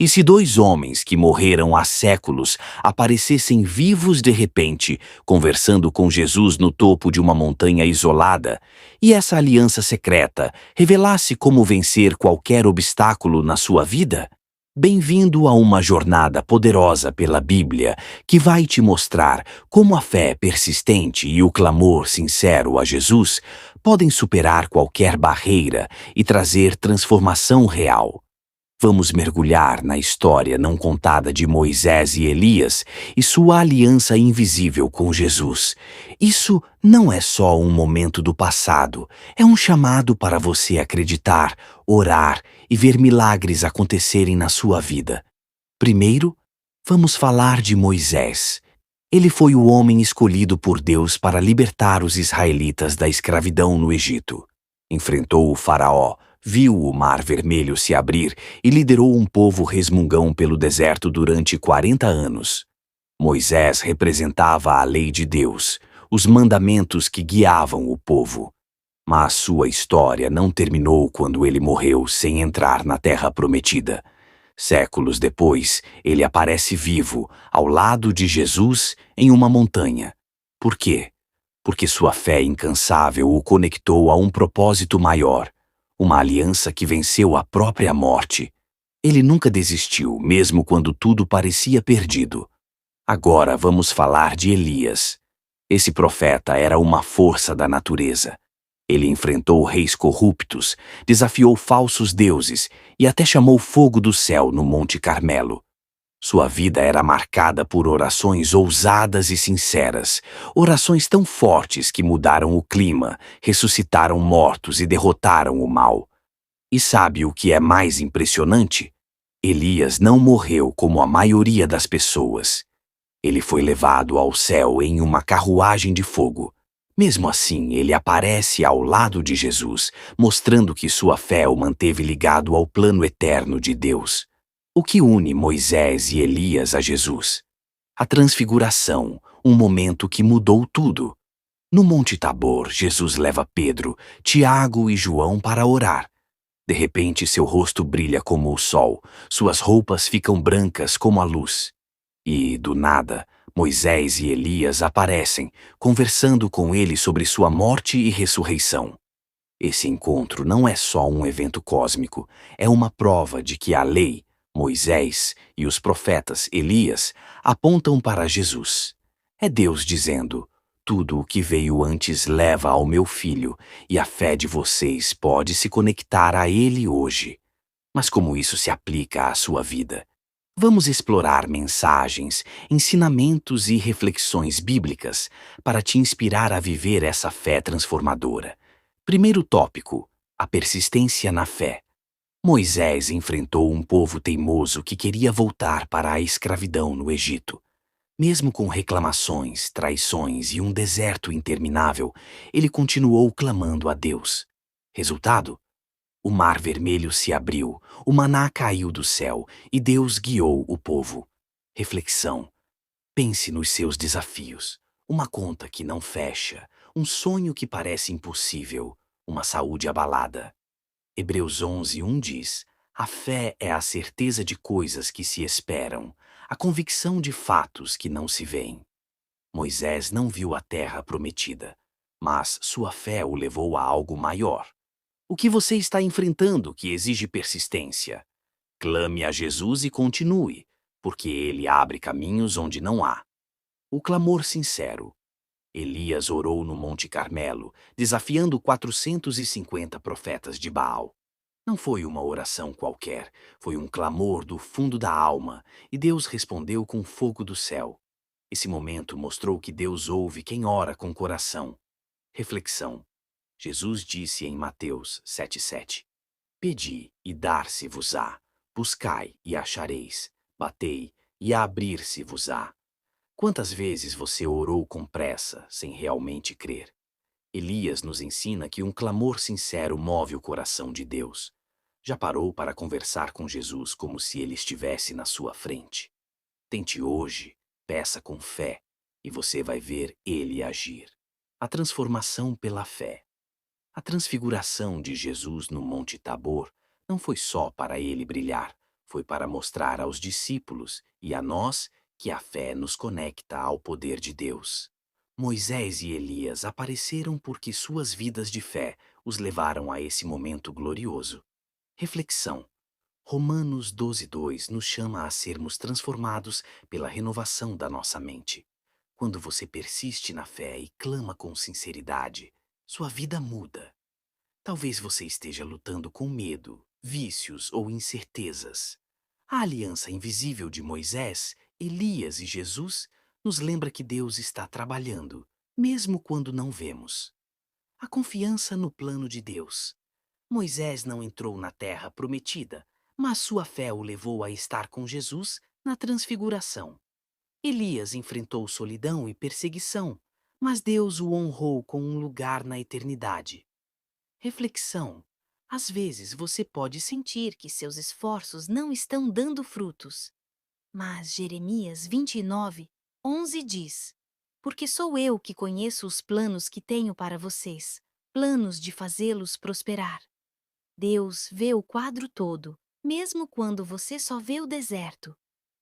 E se dois homens que morreram há séculos aparecessem vivos de repente, conversando com Jesus no topo de uma montanha isolada, e essa aliança secreta revelasse como vencer qualquer obstáculo na sua vida? Bem-vindo a uma jornada poderosa pela Bíblia que vai te mostrar como a fé persistente e o clamor sincero a Jesus podem superar qualquer barreira e trazer transformação real. Vamos mergulhar na história não contada de Moisés e Elias e sua aliança invisível com Jesus. Isso não é só um momento do passado, é um chamado para você acreditar, orar e ver milagres acontecerem na sua vida. Primeiro, vamos falar de Moisés. Ele foi o homem escolhido por Deus para libertar os israelitas da escravidão no Egito. Enfrentou o faraó, viu o Mar Vermelho se abrir e liderou um povo resmungão pelo deserto durante 40 anos. Moisés representava a lei de Deus, os mandamentos que guiavam o povo. Mas sua história não terminou quando ele morreu sem entrar na Terra Prometida. Séculos depois, ele aparece vivo, ao lado de Jesus, em uma montanha. Por quê? Porque sua fé incansável o conectou a um propósito maior, uma aliança que venceu a própria morte. Ele nunca desistiu, mesmo quando tudo parecia perdido. Agora vamos falar de Elias. Esse profeta era uma força da natureza. Ele enfrentou reis corruptos, desafiou falsos deuses e até chamou fogo do céu no Monte Carmelo. Sua vida era marcada por orações ousadas e sinceras, orações tão fortes que mudaram o clima, ressuscitaram mortos e derrotaram o mal. E sabe o que é mais impressionante? Elias não morreu como a maioria das pessoas. Ele foi levado ao céu em uma carruagem de fogo. Mesmo assim, ele aparece ao lado de Jesus, mostrando que sua fé o manteve ligado ao plano eterno de Deus. O que une Moisés e Elias a Jesus? A transfiguração, um momento que mudou tudo. No Monte Tabor, Jesus leva Pedro, Tiago e João para orar. De repente, seu rosto brilha como o sol, suas roupas ficam brancas como a luz. E, do nada, Moisés e Elias aparecem, conversando com ele sobre sua morte e ressurreição. Esse encontro não é só um evento cósmico, é uma prova de que a lei, Moisés e os profetas Elias apontam para Jesus. É Deus dizendo: tudo o que veio antes leva ao meu filho, e a fé de vocês pode se conectar a ele hoje. Mas como isso se aplica à sua vida? Vamos explorar mensagens, ensinamentos e reflexões bíblicas para te inspirar a viver essa fé transformadora. Primeiro tópico: a persistência na fé. Moisés enfrentou um povo teimoso que queria voltar para a escravidão no Egito. Mesmo com reclamações, traições e um deserto interminável, ele continuou clamando a Deus. Resultado? O Mar Vermelho se abriu, o maná caiu do céu e Deus guiou o povo. Reflexão: pense nos seus desafios. Uma conta que não fecha, um sonho que parece impossível, uma saúde abalada. Hebreus 11:1 diz: a fé é a certeza de coisas que se esperam, a convicção de fatos que não se veem. Moisés não viu a terra prometida, mas sua fé o levou a algo maior. O que você está enfrentando que exige persistência? Clame a Jesus e continue, porque ele abre caminhos onde não há. O clamor sincero. Elias orou no Monte Carmelo, desafiando 450 profetas de Baal. Não foi uma oração qualquer, foi um clamor do fundo da alma, e Deus respondeu com fogo do céu. Esse momento mostrou que Deus ouve quem ora com coração. Reflexão. Jesus disse em Mateus 7:7: pedi e dar-se-vos-á, buscai e achareis, batei e abrir-se-vos-á. Quantas vezes você orou com pressa, sem realmente crer? Elias nos ensina que um clamor sincero move o coração de Deus. Já parou para conversar com Jesus como se ele estivesse na sua frente? Tente hoje, peça com fé, e você vai ver ele agir. A transformação pela fé. A transfiguração de Jesus no Monte Tabor não foi só para ele brilhar, Foi para mostrar aos discípulos e a nós que a fé nos conecta ao poder de Deus. Moisés e Elias apareceram porque suas vidas de fé os levaram a esse momento glorioso. Reflexão. Romanos 12:2 nos chama a sermos transformados pela renovação da nossa mente. Quando você persiste na fé e clama com sinceridade, sua vida muda. Talvez você esteja lutando com medo, vícios ou incertezas. A aliança invisível de Moisés, Elias e Jesus nos lembra que Deus está trabalhando, mesmo quando não vemos. A confiança no plano de Deus. Moisés não entrou na terra prometida, mas sua fé o levou a estar com Jesus na transfiguração. Elias enfrentou solidão e perseguição, mas Deus o honrou com um lugar na eternidade. Reflexão. Às vezes você pode sentir que seus esforços não estão dando frutos. Mas Jeremias 29:11 diz: Porque sou eu que conheço os planos que tenho para vocês, planos de fazê-los prosperar. Deus vê o quadro todo, mesmo quando você só vê o deserto.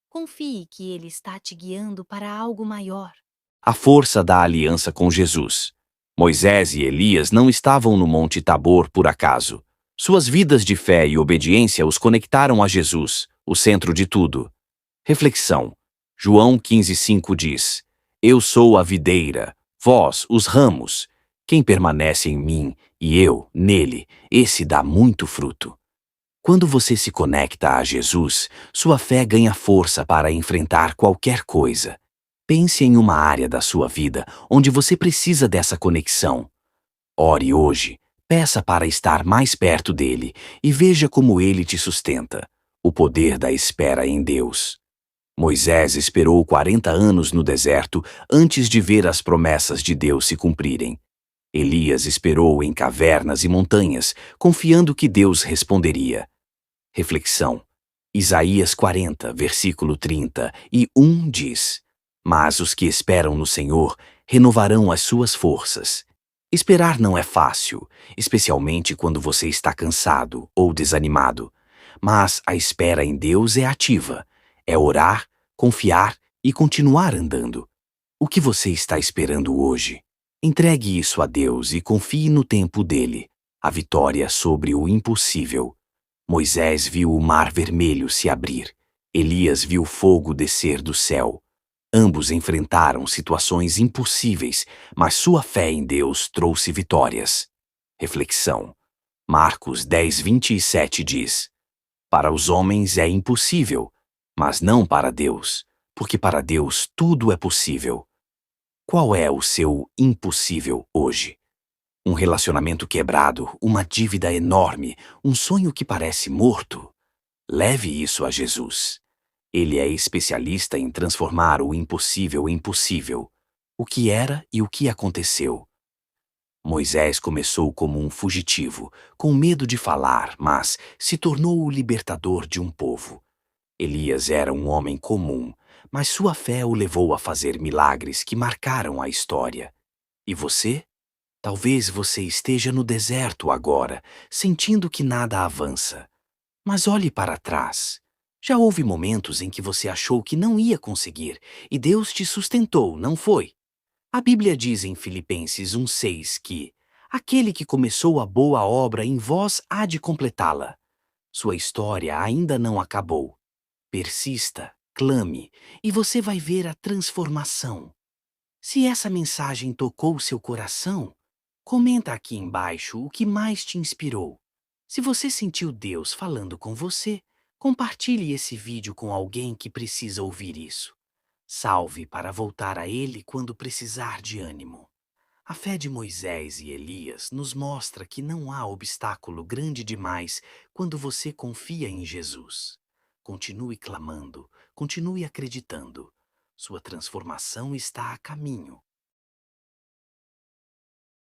Confie que Ele está te guiando para algo maior. A força da aliança com Jesus. Moisés e Elias não estavam no Monte Tabor por acaso. Suas vidas de fé e obediência os conectaram a Jesus, o centro de tudo. Reflexão. João 15:5 diz: Eu sou a videira, vós os ramos. Quem permanece em mim e eu nele, esse dá muito fruto. Quando você se conecta a Jesus, sua fé ganha força para enfrentar qualquer coisa. Pense em uma área da sua vida onde você precisa dessa conexão. Ore hoje, peça para estar mais perto dele e veja como ele te sustenta. O poder da espera em Deus. Moisés esperou 40 anos no deserto antes de ver as promessas de Deus se cumprirem. Elias esperou em cavernas e montanhas, confiando que Deus responderia. Reflexão. Isaías 40, versículo 30:1 diz: Mas os que esperam no Senhor renovarão as suas forças. Esperar não é fácil, especialmente quando você está cansado ou desanimado. Mas a espera em Deus é ativa. É orar, confiar e continuar andando. O que você está esperando hoje? Entregue isso a Deus e confie no tempo dele. A vitória sobre o impossível. Moisés viu o mar vermelho se abrir. Elias viu fogo descer do céu. Ambos enfrentaram situações impossíveis, mas sua fé em Deus trouxe vitórias. Reflexão. Marcos 10:27 diz: Para os homens é impossível, mas não para Deus, porque para Deus tudo é possível. Qual é o seu impossível hoje? Um relacionamento quebrado, uma dívida enorme, um sonho que parece morto? Leve isso a Jesus. Ele é especialista em transformar o impossível em possível. O que era e o que aconteceu. Moisés começou como um fugitivo, com medo de falar, mas se tornou o libertador de um povo. Elias era um homem comum, mas sua fé o levou a fazer milagres que marcaram a história. E você? Talvez você esteja no deserto agora, sentindo que nada avança. Mas olhe para trás. Já houve momentos em que você achou que não ia conseguir e Deus te sustentou, não foi? A Bíblia diz em Filipenses 1:6 que aquele que começou a boa obra em vós há de completá-la. Sua história ainda não acabou. Persista, clame, e você vai ver a transformação. Se essa mensagem tocou seu coração, comenta aqui embaixo o que mais te inspirou. Se você sentiu Deus falando com você, compartilhe esse vídeo com alguém que precisa ouvir isso. Salve para voltar a Ele quando precisar de ânimo. A fé de Moisés e Elias nos mostra que não há obstáculo grande demais quando você confia em Jesus. Continue clamando, continue acreditando. Sua transformação está a caminho.